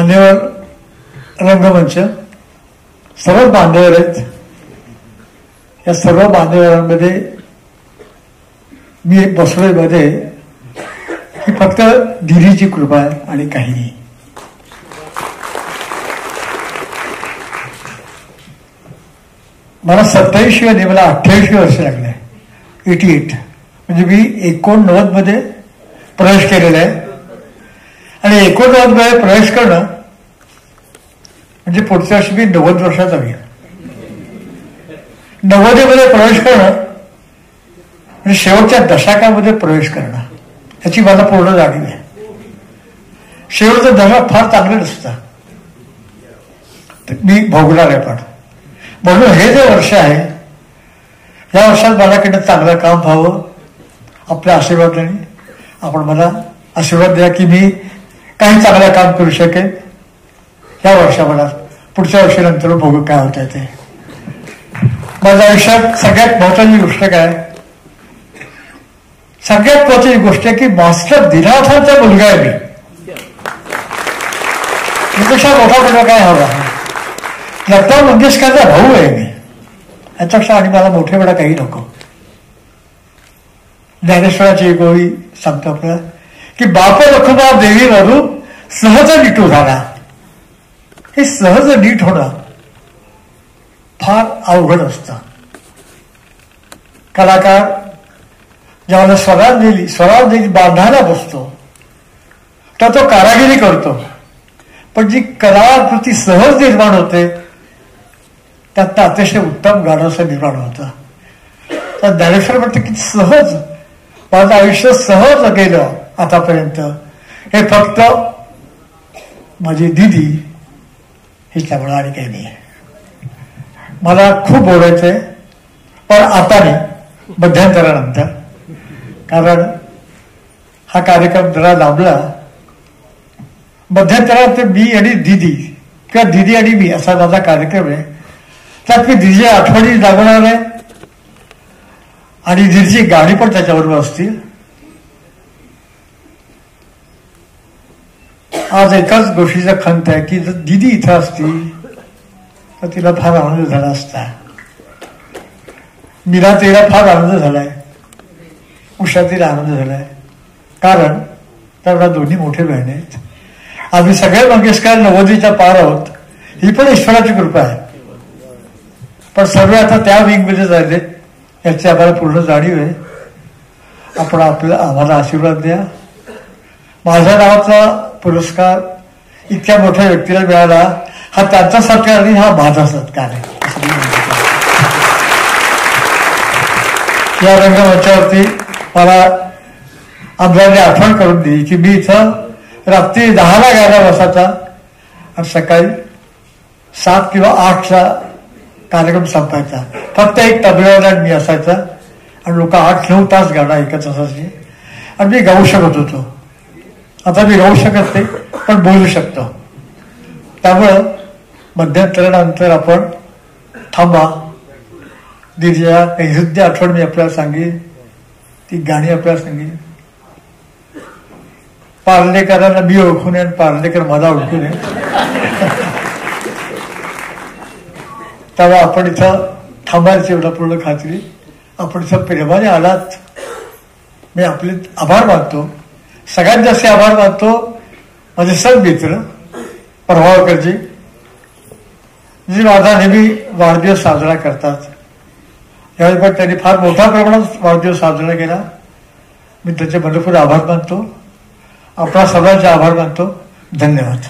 मान्यवर रंगमंच सर्व मान्यवर आहेत. या सर्व मान्यवरांमध्ये मी एक बसलोय मध्ये, ही फक्त दिदीची कृपा आहे आणि काही नाही. मला 87 आणि मला 88 वर्ष लागले. 88 म्हणजे मी 89 मध्ये प्रवेश केलेला आहे. आणि 89 मध्ये प्रवेश करणं म्हणजे पुढच्या वर्षी मी 90 वर्षाचा होईल. 90 मध्ये प्रवेश करणं म्हणजे शेवटच्या दशकामध्ये प्रवेश करणं, याची मला पूर्ण जाणीव आहे. शेवटचं दशक फार चांगलं नसतं, मी भोगणार आहे. पण म्हणून हे जे वर्ष आहे, या वर्षात माझ्याकडनं चांगलं काम व्हावं. आपल्या आशीर्वादाने आपण मला आशीर्वाद द्या की मी काही चांगलं काम करू शकेन. या वर्षा मला पुढच्या वर्षानंतर बघू काय होत आहे ते. माझ्या आयुष्यात सगळ्यात महत्वाची गोष्ट काय, सगळ्यात महत्वाची गोष्ट आहे की मास्टर दिनानाथांचा मुलगा आहे मी. यापेक्षा मोठा मुलगा काय हवा, लता मंगेशकरचा भाऊ आहे मी. याच्यापेक्षा आणि मला मोठेपणा काही नको. ज्ञानेश्वराची एक ओळी सांगतो आपल्याला की बाप लखुबा देवी वरू सहज नीटू झाला. हे सहज नीट होणं फार अवघड असतं. कलाकार ज्यावेळेला स्वराव दिली बांधायला बसतो तर तो कारागिरी करतो, पण जी कलाकृती सहज निर्माण होते त्यात अतिशय उत्तम गाणं असं निर्माण होतं. तर ज्ञानेश्वर म्हणते की सहज माझं आयुष्य सहज गेलं आतापर्यंत, हे फक्त माझी दिदी हिच्यामुळे आणि काही नाही. मला खूप बोलायचंय पण आता नाही, मध्यंतरानंतर. कारण हा कार्यक्रम जरा लांबला. मध्यंतरात मी आणि दिदी किंवा दिदी आणि मी असा माझा कार्यक्रम आहे. त्यात मी दिदीच्या आठवणी लागणार आहे आणि दिदीची गाणी पण त्याच्याबरोबर असतील. आज एकाच गोष्टीचा खंत आहे की जर दिदी इथं असती तर तिला फार आनंद झाला असता. मीरा तिला फार आनंद झालाय, उषा तिला आनंद झालाय. कारण त्या दोन्ही मोठे बहिणी आहेत. आम्ही सगळे मंगेशकर 90च्या पार आहोत. ही पण ईश्वराची कृपा आहे. पण सर्व आता त्या विंगमध्ये जायले याची आम्हाला पूर्ण जाणीव आहे. आपण आम्हाला आशीर्वाद द्या. माझ्या नावाचा पुरस्कार इतक्या मोठ्या व्यक्तीला मिळाला, हा त्यांचा सत्कार नाही, हा माझा सत्कार आहे. या रंगमंचावरती मला आमदारांनी आठवण करून दिली की मी इथं रात्री 10ला गायला बसायचा आणि सकाळी 7 किंवा 8चा कार्यक्रम संपायचा. फक्त एक तबल्यावाला मी असायचा आणि लोक 8-9 तास गाणं ऐकत असायचे आणि मी गाऊ शकत होतो. आता मी गाऊ शकत नाही पण बोलू शकतो. त्यामुळं मध्यंतरानंतर आपण थांबा. दिदीच्या काही हृदय आठवण मी आपल्याला सांगेन, ती गाणी आपल्याला सांगेन. पार्लेकरांना मी ओळखू नये आणि पार्लेकर मला ओळखू नये. तेव्हा आपण इथं थांबायची एवढा पूर्ण खात्री. आपण इथं प्रेमाने आलात, मी आपले आभार मानतो. सगळ्यात जास्त आभार मानतो माझे सर्व मित्र प्रभावकरजी, जे माझा नेहमी वाढदिवस साजरा करतात. यावेळी पण त्यांनी फार मोठ्या प्रमाणात वाढदिवस साजरा केला. मी त्याचे भरपूर आभार मानतो. आपला सर्वांचे आभार मानतो. धन्यवाद.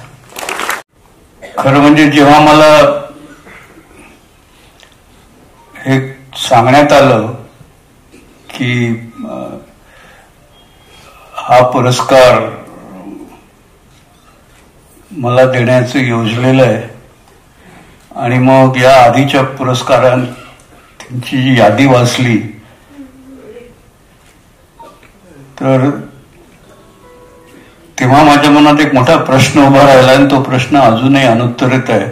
खरं म्हणजे जेव्हा मला हे सांगण्यात आलं की हा पुरस्कार मला देण्याचं योजलेलं आहे आणि मग या आधीच्या पुरस्कारांची जी यादी वाचली तर तेव्हा माझ्या मनात एक मोठा प्रश्न उभा राहिला आणि तो प्रश्न अजूनही अनुत्तरित आहे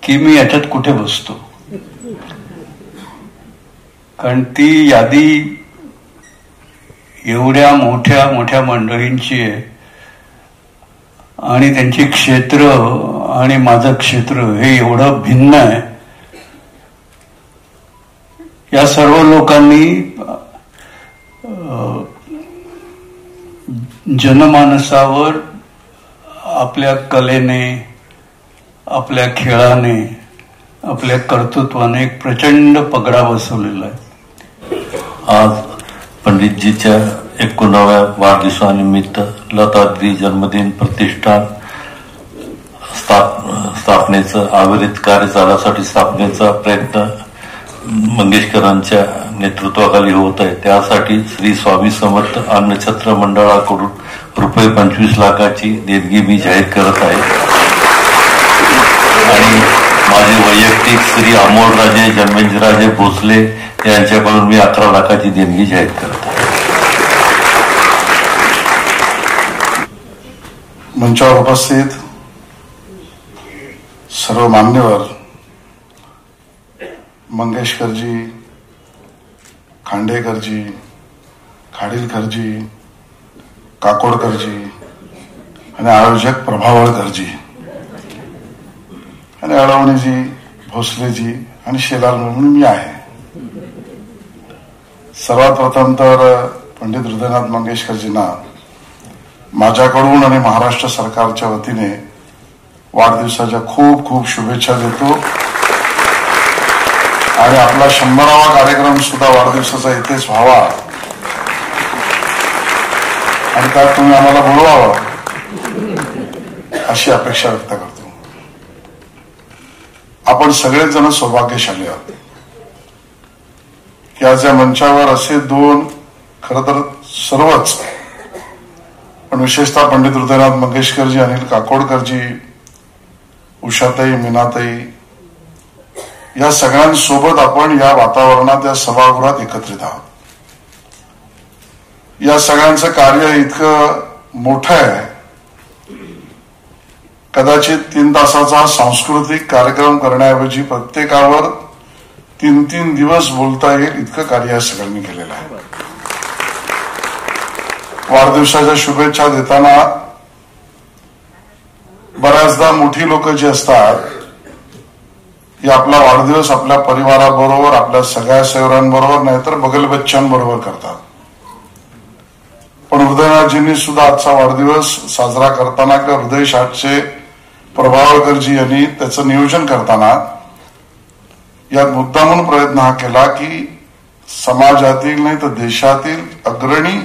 की मी याच्यात कुठे बसतो. कारण ती यादी एवढ्या मोठ्या मोठ्या मंडळींची आहे आणि त्यांची क्षेत्र आणि माझं क्षेत्र हे एवढं भिन्न आहे. या सर्व लोकांनी जनमानसावर आपल्या कलेने, आपल्या खेळाने, आपल्या कर्तृत्वाने एक प्रचंड पगडा बसवलेला आहे. आज पंडितजीच्या 91व्या वाढदिवसानिमित्त लतादीदी जन्मदिन प्रतिष्ठान स्थापनेचं अविरत कार्य चालण्यासाठी स्थापनेचा प्रयत्न मंगेशकरांच्या नेतृत्वाखाली होत आहे. त्यासाठी श्री स्वामी समर्थ अन्नछत्र मंडळाकडून ₹25 लाखाची देणगी मी जाहीर करत आहे आणि माझे वैयक्तिक श्री अमोलराजे जन्मेंद्रराजे भोसले यांच्याकडून मी 11 लाखाची देणगी जाहीर करत आहे. मंचावर उपस्थित सर्व मान्यवर, मंगेशकरजी, खांडेकरजी, खाडीलकरजी, काकोडकरजी आणि आयोजक प्रभावळकरजी आणि अडवणीजी, भोसलेजी आणि शेलार म्हणून मी आहे. सर्वात प्रथम तर पंडित हृदयनाथ मंगेशकरजींना माझ्याकडून आणि महाराष्ट्र सरकारच्या वतीने वाढदिवसाच्या खूप खूप शुभेच्छा देतो आणि आपला 100वा कार्यक्रम सुद्धा वाढदिवसाचा इथेच व्हावा आणि त्यात तुम्ही आम्हाला बोलवावं अशी अपेक्षा व्यक्त करतो. आपण सगळेच जण सौभाग्यशाली आहोत की आज या मंचावर असे दोन, खरं तर सर्वच, पण विशेषतः पंडित हृदयनाथ मंगेशकरजी, अनिल काकोडकरजी, उषाताई, मीनाताई या सगळ्यांसोबत आपण या वातावरणात, या सभागृहात एकत्रित आहोत. या सगळ्यांचं कार्य इतकं मोठं आहे, कदाचित 3 तासाचा सांस्कृतिक कार्यक्रम करण्याऐवजी प्रत्येकावर 3-3 दिवस बोलता येईल इतकं कार्य या सगळ्यांनी केलेलं आहे. वाढदिवसाच्या शुभेच्छा देताना बऱ्याचदा मोठी लोक जी असतात ही आपला वाढदिवस आपल्या परिवाराबरोबर, आपल्या सगळ्या सेवरांबरोबर, नाहीतर बगल बच्चांबरोबर करतात. पण हृदयनाथजींनी सुद्धा आजचा वाढदिवस साजरा करताना किंवा हृदय शाटचे प्रभावळकरजी यांनी त्याचं नियोजन करताना यात मुद्दामून प्रयत्न हा केला की समाजातील नाही तर देशातील अग्रणी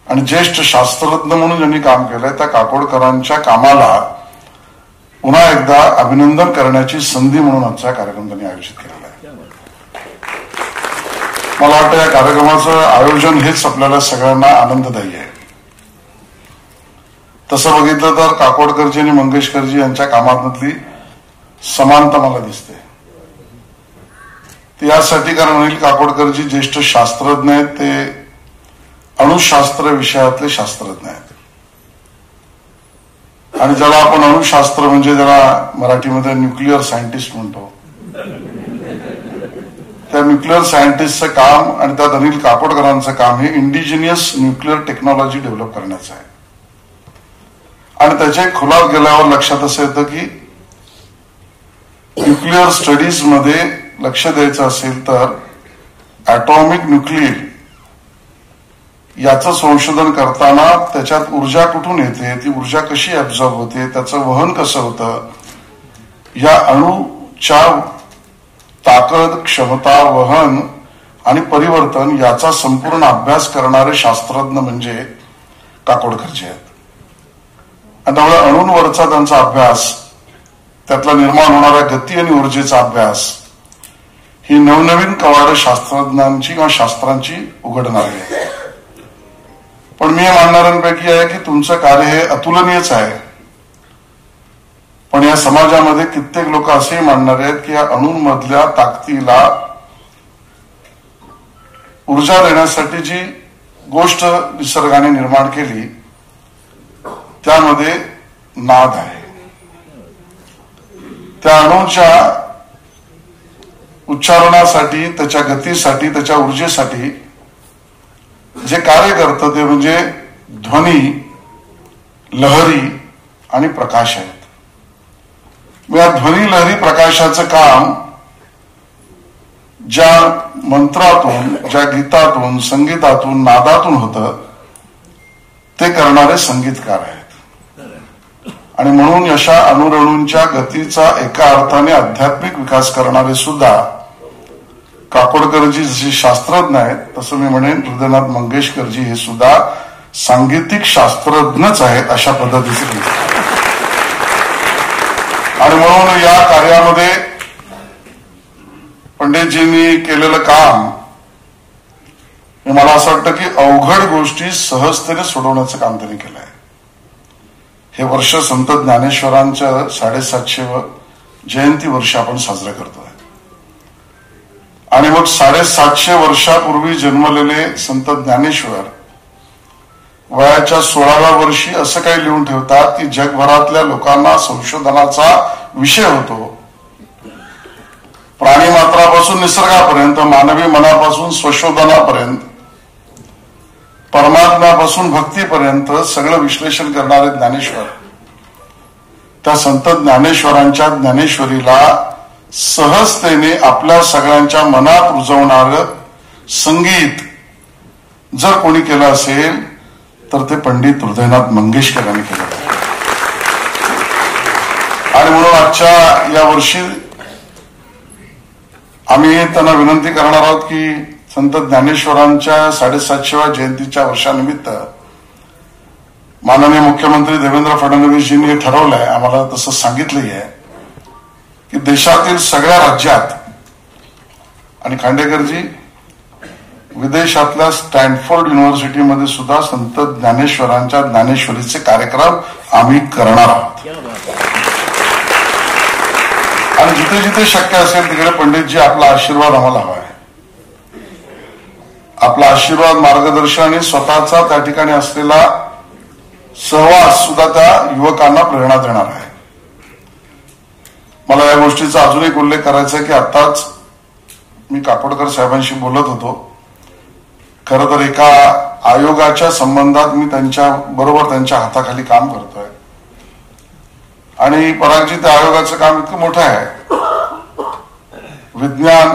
आणि ज्येष्ठ शास्त्रज्ञ म्हणून ज्यांनी काम केलंय त्या काकोडकरांच्या कामाला पुन्हा एकदा अभिनंदन करण्याची संधी म्हणून आजचा कार्यक्रम त्यांनी आयोजित केलेला आहे. मला वाटतं या कार्यक्रमाचं आयोजन हेच आपल्याला सगळ्यांना आनंददायी आहे. तसं बघितलं तर काकोडकरजी आणि मंगेशकरजी यांच्या कामातली समानता मला दिसते. ती यासाठी कारण अनिल काकोडकरजी ज्येष्ठ शास्त्रज्ञ आहेत, ते अणुशास्त्र विषयातले शास्त्रज्ञ आहेत आणि ज्याला आपण अणुशास्त्र म्हणजे ज्याला मराठीमध्ये न्यूक्लिअर सायंटिस्ट म्हणतो, त्या न्यूक्लिअर सायंटिस्टचं काम आणि त्यात अनिल काकोडकरांचं काम हे इंडिजिनियस न्यूक्लिअर टेक्नॉलॉजी डेव्हलप करण्याचं आहे. आणि त्याच्या खोलात गेल्यावर लक्षात असं येतं की न्यूक्लिअर स्टडीज मध्ये लक्ष द्यायचं असेल तर ॲटॉमिक न्यूक्लिअर याचं संशोधन करताना त्याच्यात ऊर्जा कुठून येते, ती ऊर्जा कशी ऍब्झॉर्ब होते, त्याचं वहन कसं होतं, या अणूच्या ताकद, क्षमता, वहन आणि परिवर्तन याचा संपूर्ण अभ्यास करणारे शास्त्रज्ञ म्हणजे काकोडकरजी आहेत. आणि त्यामुळे अणूंवरचा त्यांचा अभ्यास, त्यातला निर्माण होणाऱ्या गती आणि ऊर्जेचा अभ्यास ही नवनवीन कवाडं शास्त्रज्ञांची किंवा शास्त्रांची उघडणारी आहे. पण मी मानणाऱ्यांपैकी आहे की तुमचं कार्य हे अतुलनीयच आहे. पण या समाजामध्ये कित्येक लोक असेही मानणारे आहेत की या अणूंमधल्या ताकदीला ऊर्जा देण्यासाठी जी गोष्ट निसर्गाने निर्माण केली त्यामध्ये नाद आहे. त्या अणूच्या उच्चारणासाठी, त्याच्या गतीसाठी, त्याच्या ऊर्जेसाठी जे कार्य करतं ते म्हणजे ध्वनी, लहरी आणि प्रकाश आहेत. या ध्वनी लहरी प्रकाशाचं काम ज्या मंत्रातून, ज्या गीतातून, संगीतातून, नादातून होतं ते करणारे संगीतकार आहेत. आणि म्हणून अशा अणुरेणूंच्या गतीचा एका अर्थाने आध्यात्मिक विकास करणारे सुद्धा काकोडकरजी जसे शास्त्रज्ञ आहेत, तसं मी म्हणेन हृदयनाथ मंगेशकरजी हे सुद्धा सांगीतिक शास्त्रज्ञच आहेत अशा पद्धतीचे. आणि म्हणून या कार्यामध्ये पंडितजींनी केलेलं काम मला असं वाटतं की अवघड गोष्टी सहजतेने सोडवण्याचं काम त्यांनी केलं आहे. हे वर्ष संत ज्ञानेश्वरांचं 750 जयंती वर्ष आपण साजरं करतोय. आणि मग 750 वर्षापूर्वी जन्मलेले संत ज्ञानेश्वर वयाच्या 16व्या वर्षी असं काही लिहून ठेवतात की जगभरातल्या लोकांना संशोधनाचा विषय होतो. प्राणी मात्रापासून निसर्गापर्यंत, मानवी मनापासून स्वशोधनापर्यंत, परमात्म्यापासून भक्तीपर्यंत सगळं विश्लेषण करणारे ज्ञानेश्वर, त्या संत ज्ञानेश्वरांच्या ज्ञानेश्वरीला सहजतेने आपल्या सगळ्यांच्या मनात रुजवणारं संगीत जर कोणी केलं असेल तर ते पंडित हृदयनाथ मंगेशकर यांनी केलं. आणि म्हणून आजच्या या वर्षी आम्ही त्यांना विनंती करणार आहोत की संत ज्ञानेश्वरांच्या 750व्या जयंतीच्या वर्षानिमित्त माननीय मुख्यमंत्री देवेंद्र फडणवीसजींनी हे ठरवलंय, आम्हाला तसं सांगितलंही आहे की देशातील सगळ्या राज्यात, आणि खांडेकरजी विदेशातल्या स्टॅनफोर्ड युनिव्हर्सिटीमध्ये सुद्धा संत ज्ञानेश्वरांच्या ज्ञानेश्वरीचे कार्यक्रम आम्ही करणार आहोत. आणि जिथे जिथे शक्य असेल तिकडे पंडितजी आपला आशीर्वाद आम्हाला हवा आहे. आपला आशीर्वाद, मार्गदर्शन आणि स्वतःचा त्या ठिकाणी असलेला सहवास सुद्धा त्या युवकांना प्रेरणा देणार आहे. मला या गोष्टीचा अजून एक उल्लेख करायचा आहे की आताच मी काकोडकर साहेबांशी बोलत होतो. खरं तर एका आयोगाच्या संबंधात मी त्यांच्या बरोबर त्यांच्या हाताखाली काम करतोय. आणि परागजी, त्या आयोगाचं काम इतकं मोठं आहे. विज्ञान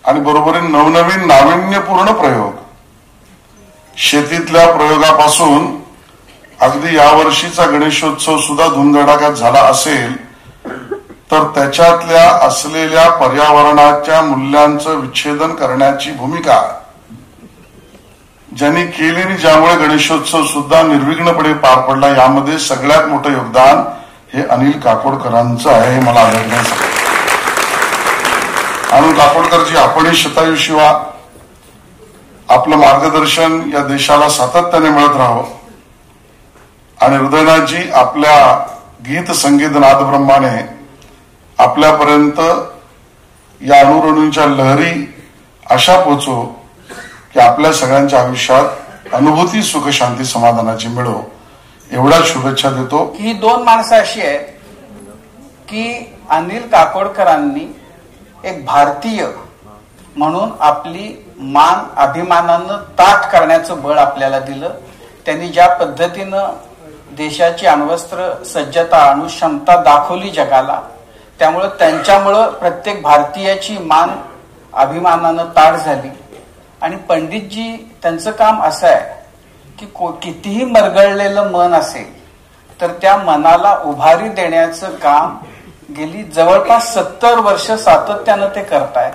आणि बरोबरीने नवनवीन नाविन्यपूर्ण प्रयोग, शेतीतल्या प्रयोगापासून अगदी यावर्षीचा गणेशोत्सव सुद्धा धुमधडाक्यात झाला असेल तर त्याच्यातल्या असलेल्या पर्यावरणाच्या मूल्यांचं विच्छेदन करण्याची भूमिका ज्यांनी केली आणि ज्यामुळे गणेशोत्सव सुद्धा निर्विघ्नपणे पार पडला, यामध्ये सगळ्यात मोठं योगदान हे अनिल काकोडकरांचं आहे, हे मला आढळण्याचं. अनिल काकोडकरजी, आपणही शतायुषी व्हा. आपलं मार्गदर्शन या देशाला सातत्याने मिळत राहो. आणि हृदयनाथजी, आपल्या गीत संगीत नादब्रह्माने आपल्यापर्यंत या अणुरेणूंच्या लहरी अशा पोचो की आपल्या सगळ्यांच्या आयुष्यात अनुभूती, सुख, शांती, समाधानाची मिळो, एवढ्याच शुभेच्छा देतो. ही दोन माणसं अशी आहेत की अनिल काकोडकरांनी एक भारतीय म्हणून आपली मान अभिमानानं ताठ करण्याचं बळ आपल्याला दिलं. त्यांनी ज्या पद्धतीनं देशाची अण्वस्त्र सज्जता, अणुक्षमता दाखवली जगाला, त्यामुळं त्यांच्यामुळं प्रत्येक भारतीयाची मान अभिमानानं ताठ झाली. आणि पंडितजी, त्यांचं काम असं आहे की कितीही मरगळलेलं मन असेल तर त्या मनाला उभारी देण्याचं काम गेली जवळपास 70 वर्ष सातत्यानं ते करतायत.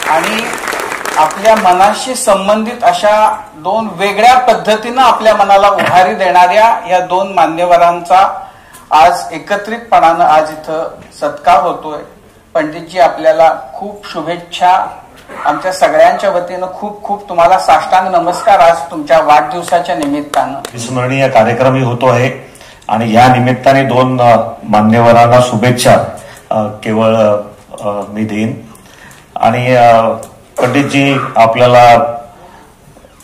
आणि आपल्या मनाशी संबंधित अशा दोन वेगळ्या पद्धतीनं आपल्या मनाला उभारी देणाऱ्या या दोन मान्यवरांचा आज एकत्रितपणानं आज इथं सत्कार होतोय. पंडितजी, आपल्याला खूप शुभेच्छा. आमच्या सगळ्यांच्या वतीनं खूप खूप तुम्हाला साष्टांग नमस्कार आज तुमच्या वाढदिवसाच्या निमित्तानं. स्मरणीय कार्यक्रमही होतो आहे आणि या निमित्ताने दोन मान्यवरांना शुभेच्छा केवळ मी देईन. आणि पंडितजी, आपल्याला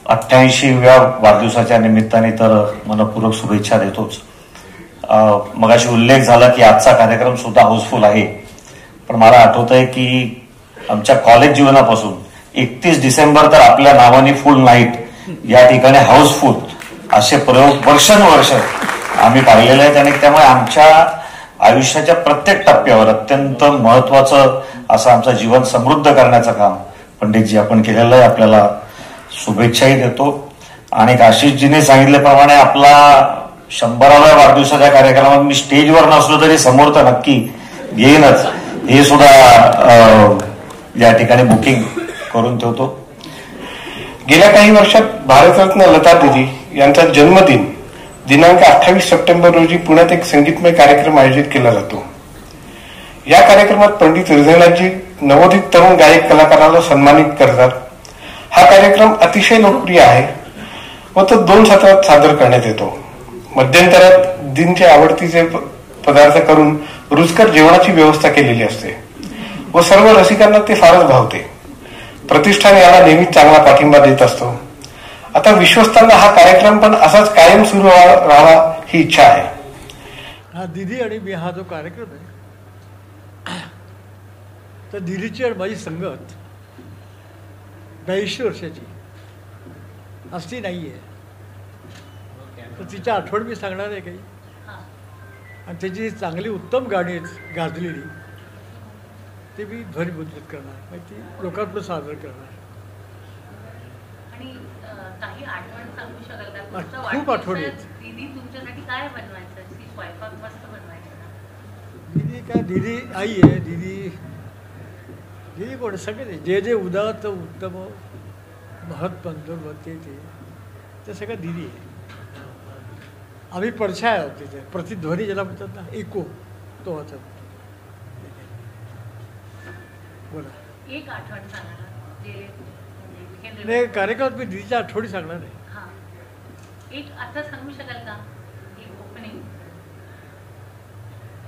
88व्या वाढदिवसाच्या निमित्ताने तर मनपूर्वक शुभेच्छा देतोच. मगाशी उल्लेख झाला की आजचा कार्यक्रम सुद्धा हाऊसफुल आहे. पण मला आठवत आहे की आमच्या कॉलेज जीवनापासून 31 डिसेंबर तर आपल्या नावाने फुल नाईट या ठिकाणी हाऊसफुल असे प्रयोग वर्षानुवर्ष आम्ही पाहिलेले आहेत आणि त्यामुळे आमच्या आयुष्याच्या प्रत्येक टप्प्यावर अत्यंत महत्वाचं असं आमचं जीवन समृद्ध करण्याचं काम पंडितजी आपण केलेलं आहे. आपल्याला शुभेच्छाही देतो. आणि आशिषजीने सांगितल्याप्रमाणे आपला 100व्या वाढदिवसाच्या कार्यक्रमात मी स्टेजवर नसलो तरी समोर तर नक्की येईनच, हे सुद्धा या ठिकाणी बुकिंग करून ठेवतो. गेल्या काही वर्षात भारतरत्न लता दीदी यांचा जन्मदिन दिनांक 28 सप्टेंबर रोजी पुण्यात एक संगीतमय कार्यक्रम आयोजित केला जातो. या कार्यक्रमात पंडित हृदयनाथजी नवोदित तरुण गायक कलाकाराला सन्मानित करतात. हा कार्यक्रम अतिशय लोकप्रिय आहे व तो 2 सत्रात सादर करण्यात येतो. मध्यंतरात दीनचे आवडतीचे पदार्थ करून रुचकर जेवणाची व्यवस्था केलेली असते व सर्व रसिकांना ते फारच भावते. प्रतिष्ठान याला नेहमीच चांगला पाठिंबा देत असतो. आता विश्वस्तांना हा कार्यक्रम पण असाच कायम सुरू राहावा ही इच्छा आहे. हा दीदी आणि मी हा जो कार्यक्रम आहे तर दीदीची आणि माझी संगत 82 वर्षाची असती नाही आहे. तर तिच्या आठवण मी सांगणार आहे काही, आणि त्याची चांगली उत्तम गाणी गाजलेली ते मी ध्वनिमुद्रित करणार, ती लोकांपुढे सादर करणार. आणि काही आठवण सांगू शकाल का? खूप आठवणी आहेत. दीदी तुमच्यासाठी काय बनवायचं? स्वयंपाक मस्त बनवायचा. दीदी काय, दीदी आई आहे. दीदी कोण सगळे जे जे उदात्त उत्तम महत् पंतोर ते सगळं दीदी आहे. आम्ही पडछाया आहोत तिथे. प्रतिध्वनी ज्याला म्हणतात ना, इको, तो होता. बोला. एक आठवण सांगा. नाही, कार्यक्रमात मी दीदीच्या आठवणी सांगणार आहे. हा, एक आता सांगू शकाल का? एक ओपनिंग.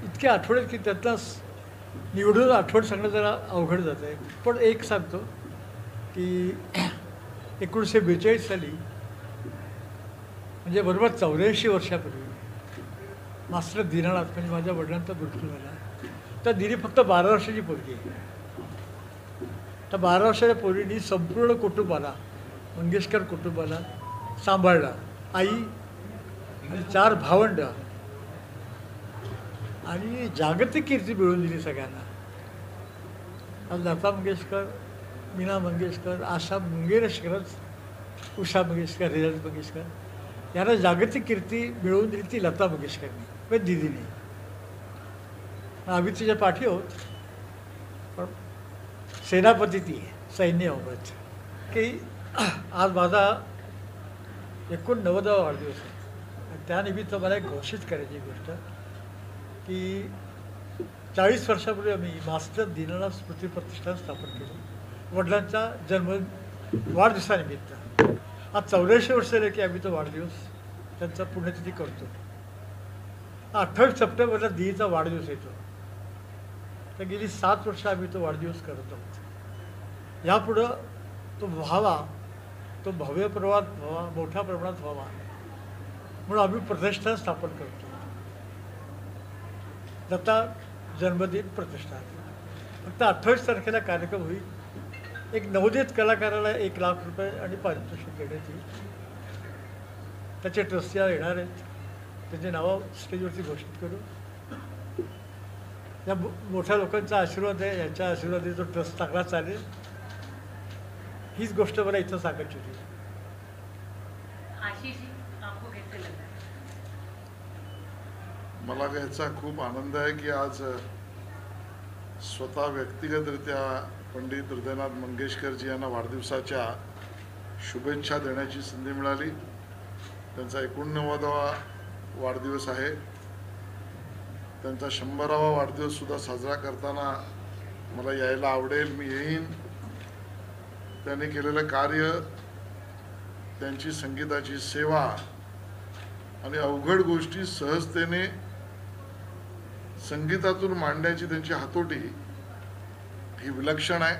इतके आठवड्यात की त्यातला निवडून आठवण सांगणं जरा अवघड जात आहे. पण एक सांगतो की 1942 साली, म्हणजे बरोबर 84 वर्षापूर्वी, मास्टर दीनानाथ म्हणजे माझ्या वडिलांचा मृत्यू झाला. तर दीदी फक्त 12 वर्षाची पोरगी आहे. तर 12 वर्षाच्या पोरीने संपूर्ण कुटुंबाला, मंगेशकर कुटुंबाला सांभाळला. आई आणि 4 भावंड आणि जागतिक कीर्ती मिळवून दिली सगळ्यांना. आज लता मंगेशकर, मीना मंगेशकर, आशा मंगेशकरच, उषा मंगेशकर, रेजा मंगेशकर यांना जागतिक कीर्ती मिळवून दिली ती लता मंगेशकरनी, पण दीदीने. आम्ही तिच्या पाठी आहोत, पण सेनापती ती आहे, सैन्य अवगत. की आज माझा 89वा वाढदिवस आहे. आणि त्यानिमित्त मला एक घोषित करायची गोष्ट की 40 वर्षापूर्वी आम्ही मास्टर दीनानाथ स्मृती प्रतिष्ठान स्थापन केलं वडिलांच्या वाढदिवसानिमित्त. आज 84 वर्ष झाले की आम्ही तो वाढदिवस त्यांचा पुण्यतिथी करतो. 28 सप्टेंबरला दीदीचा वाढदिवस येतो. तर गेली 7 वर्ष आम्ही तो वाढदिवस करत आहोत. यापुढं तो व्हावा, तो भव्य प्रमाणात व्हावा, मोठ्या प्रमाणात व्हावा म्हणून आम्ही प्रतिष्ठान स्थापन करतो, दत्ता जन्मदिन प्रतिष्ठान. फक्त 28 तारखेला कार्यक्रम होईल. एक नवोदित कलाकाराला 1 लाख रुपये आणि पारितोषिक देण्यात येईल. त्याचे ट्रस्टी येणार आहेत. त्याचे नावं स्टेजवरती घोषित करू. या मोठ्या लोकांचा आशीर्वाद आहे. यांच्या आशीर्वादाने तो ट्रस्ट चांगला चालेल. हीच गोष्ट मला इथं सांगायची होती. मला याचा खूप आनंद आहे की आज स्वतः व्यक्तिगतरित्या पंडित हृदयनाथ मंगेशकरजी यांना वाढदिवसाच्या शुभेच्छा देण्याची संधी मिळाली. त्यांचा 89वा वाढदिवस आहे. त्यांचा 100वा वाढदिवस सुद्धा साजरा करताना मला यायला आवडेल. मी येईन. त्यांनी केलेलं कार्य, त्यांची संगीताची सेवा आणि अवघड गोष्टी सहजतेने संगीतातून मांडण्याची त्यांची हातोटी ही विलक्षण आहे.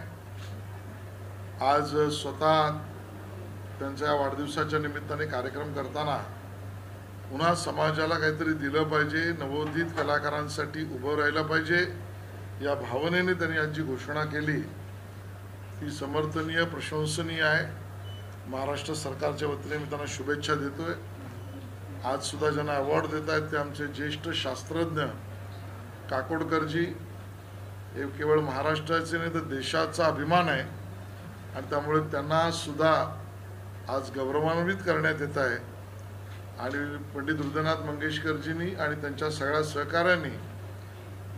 आज स्वतः त्यांच्या वाढदिवसाच्या निमित्ताने कार्यक्रम करताना पुन्हा समाजाला काहीतरी दिलं पाहिजे, नवोदित कलाकारांसाठी उभं राहिलं पाहिजे या भावनेने त्यांनी आज जी घोषणा केली ती समर्थनीय, प्रशंसनीय आहे. महाराष्ट्र सरकारच्या वतीने मी त्यांना शुभेच्छा देतोय. आज सुद्धा ज्यांना अवॉर्ड देत आहेत ते आमचे ज्येष्ठ शास्त्रज्ञ काकोडकरजी. हे केवळ महाराष्ट्राचे नाही तर देशाचा अभिमान आहे आणि त्यामुळे त्यांना सुद्धा आज गौरवान्वित करण्यात येत आहे. आणि पंडित हृदयनाथ मंगेशकरजींनी आणि त्यांच्या सगळ्या सहकाऱ्यांनी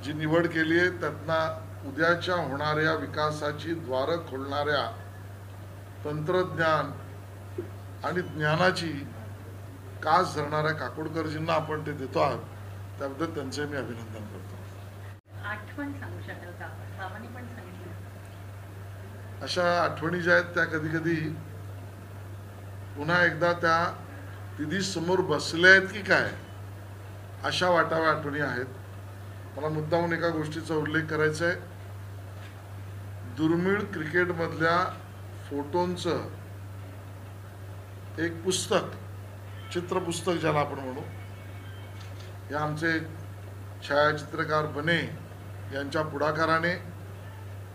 जी निवड केली आहे त्यातनं उद्याच्या होणाऱ्या विकासाची द्वारं खोलणाऱ्या तंत्रज्ञान आणि ज्ञानाची कास धरणाऱ्या काकोडकरजींना आपण ते देतो आहोत. त्याबद्दल त्यांचे मी अभिनंदन करतो. आठवण सांगू शकाल का? बाबांनी पण सांगितलं. अशा आठवणी ज्या आहेत त्या कधी कधी पुन्हा एकदा त्या तिधी समोर बसल्या आहेत की काय अशा वाटाव्या आठवणी आहेत. मला मुद्दामून एका गोष्टीचा उल्लेख करायचा आहे. दुर्मिळ क्रिकेटमधल्या फोटोंचं एक पुस्तक, चित्रपुस्तक ज्याला आपण म्हणू, हे आमचे छायाचित्रकार बने यांच्या पुढाकाराने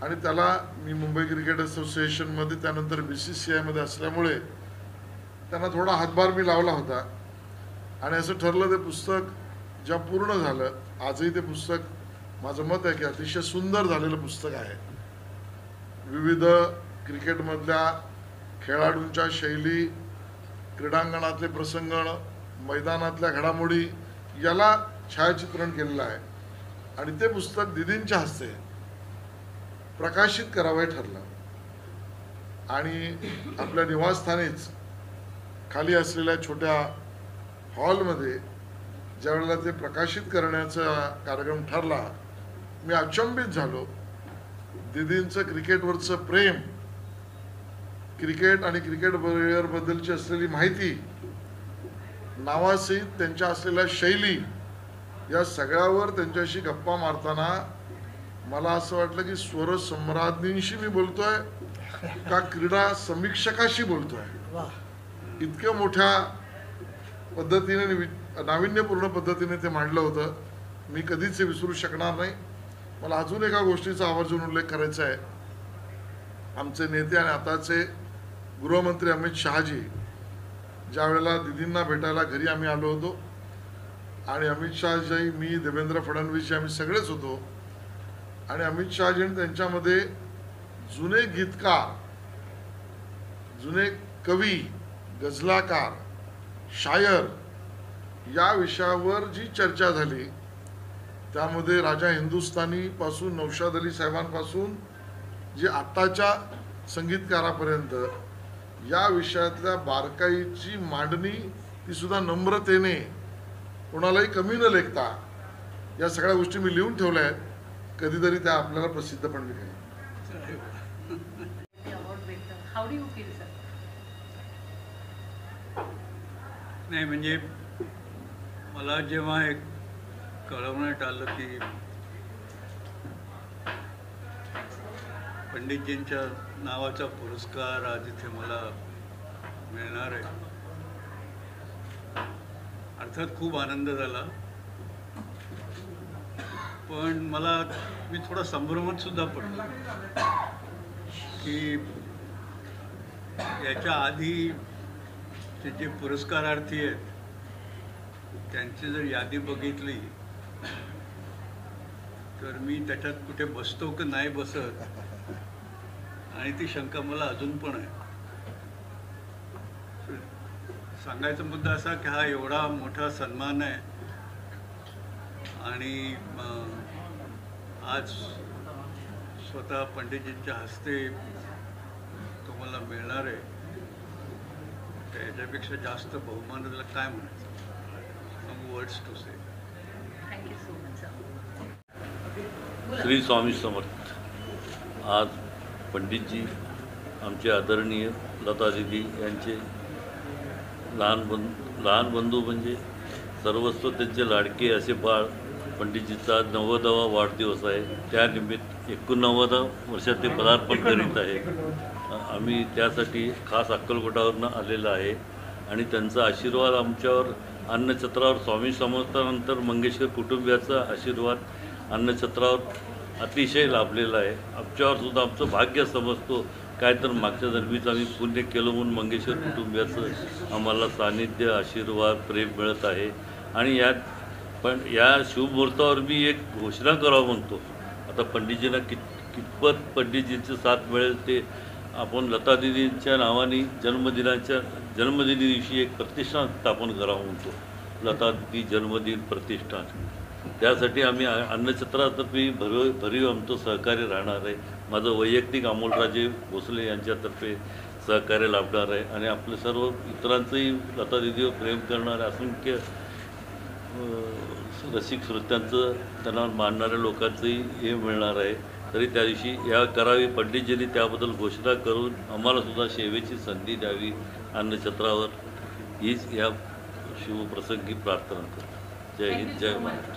आणि त्याला मी मुंबई क्रिकेट असोसिएशनमध्ये त्यानंतर BCCI मध्ये असल्यामुळे त्यांना थोडा हातभार मी लावला होता आणि असं ठरलं ते पुस्तक ज्या पूर्ण झालं. आजही ते पुस्तक माझं मत आहे की अतिशय सुंदर झालेलं पुस्तक आहे. विविध क्रिकेटमधल्या खेळाडूंच्या शैली, क्रीडांगणातले प्रसंग, मैदानातल्या घडामोडी याला छायाचित्रण केलेलं आहे आणि ते पुस्तक दिदींच्या हस्ते प्रकाशित करावं ठरलं. आणि आपल्या निवासस्थानीच खाली असलेल्या छोट्या हॉलमध्ये ज्यावेळेला ते प्रकाशित करण्याचा कार्यक्रम ठरला मी अचंबित झालो. दिदींचं क्रिकेटवरचं प्रेम, क्रिकेट आणि क्रिकेट प्लेयरबद्दलची असलेली माहिती, नावासहित त्यांच्या असलेल्या शैली, या सगळ्यावर त्यांच्याशी गप्पा मारताना मला असं वाटलं की स्वर सम्राज्ञींशी मी बोलतोय का क्रीडा समीक्षकाशी बोलतोय. इतक्या मोठ्या पद्धतीने, नाविन्यपूर्ण पद्धतीने ते मांडलं होतं. मी कधीच विसरू शकणार नाही. मला अजून एका गोष्टीचा आवर्जून उल्लेख करायचा आहे. आमचे नेते आणि आताचे गृहमंत्री अमित शहाजी ज्या वेळेला दिदींना भेटायला घरी आम्ही आलो होतो आणि अमित शहाजी, मी, देवेंद्र फडणवीस आम्ही सगळेच होतो आणि अमित शहाजी त्यांच्यामध्ये जुने गीतकार, जुने कवी, गझलाकार, शायर या विषयावर जी चर्चा झाली त्यामध्ये राजा हिंदुस्थानी पासून नौशाद अली साहेबांपासून जे आत्ताच्या संगीतकारापर्यंत या विषयातल्या बारकाईची मांडणी, ती सुद्धा नम्रतेने, कोणालाही कमी न लेखता, या सगळ्या गोष्टी मी लिहून ठेवल्या आहेत. कधीतरी त्या आपल्याला प्रसिद्ध पण लिहिल्या. नाही म्हणजे मला जेव्हा एक कळवण्यात आलं की पंडितजींच्या नावाचा पुरस्कार आज इथे मला मिळणार आहे, अर्थात खूप आनंद झाला. पण मी थोडा संभ्रमात सुद्धा पडलो की याच्या आधी जे पुरस्कारार्थी आहेत त्यांची जर यादी बघितली तर मी त्याच्यात कुठे बसतो की नाही बसत, आणि ती शंका मला अजून पण आहे. सांगायचा मुद्दा असा की हा एवढा मोठा सन्मान आहे आणि आज स्वतः पंडितजींच्या हस्ते तो मला मिळणार आहे, त्याच्यापेक्षा जास्त बहुमानाला काय म्हणायचं. No words to say. Thank you so much. Shri Swami Samarth. आज पंडितजी आमचे आदरणीय लता दिदी यांचे लहान बंधू म्हणजे सर्वस्व त्यांचे लाडके असे बाळ पंडितजीचा 90वा वाढदिवस आहे. त्यानिमित्त 89 वर्षात ते पदार्पण करीत आहे. आम्ही त्यासाठी खास अक्कलकोटावरून आलेलं आहे आणि त्यांचा आशीर्वाद आमच्यावर अन्नछत्रावर, स्वामी समर्थानंतर मंगेशकर कुटुंबियाचा आशीर्वाद अन्नछत्रावर अतिशय लाभलेला आहे. आमच्यावर सुद्धा आमचं भाग्य समजतो काय तर मागच्या जन्मीच आम्ही पुण्य केलं म्हणून मंगेशकर कुटुंबियाचं आम्हाला सानिध्य, आशीर्वाद, प्रेम मिळत आहे. आणि पण या शुभमुहूर्तावर मी एक घोषणा करावं म्हणतो. आता पंडितजींना कितपत पंडितजींचं साथ मिळेल ते आपण लता दिदींच्या नावाने जन्मदिनी दिवशी एक प्रतिष्ठान स्थापन करावं म्हणतो, लता दिदी जन्मदिन प्रतिष्ठान. त्यासाठी आम्ही अन्नछत्रातर्फे भरीव आमचं सहकार्य राहणार आहे. माझं वैयक्तिक अमोलराजे भोसले यांच्यातर्फे सहकार्य लाभणार आहे. आणि आपले सर्व इतरांचंही लता दिदीवर प्रेम करणारे असंख्य रसिक श्रोत्यांचं, त्यांना मानणाऱ्या लोकांचंही हे मिळणार आहे. तरी त्या दिवशी या करावी, पंडितजींनी त्याबद्दल घोषणा करून आम्हालासुद्धा सेवेची संधी द्यावी अन्नछत्रावर, हीच या शिवप्रसंगी प्रार्थना करतो. जय हिंद, जय महाराष्ट्र.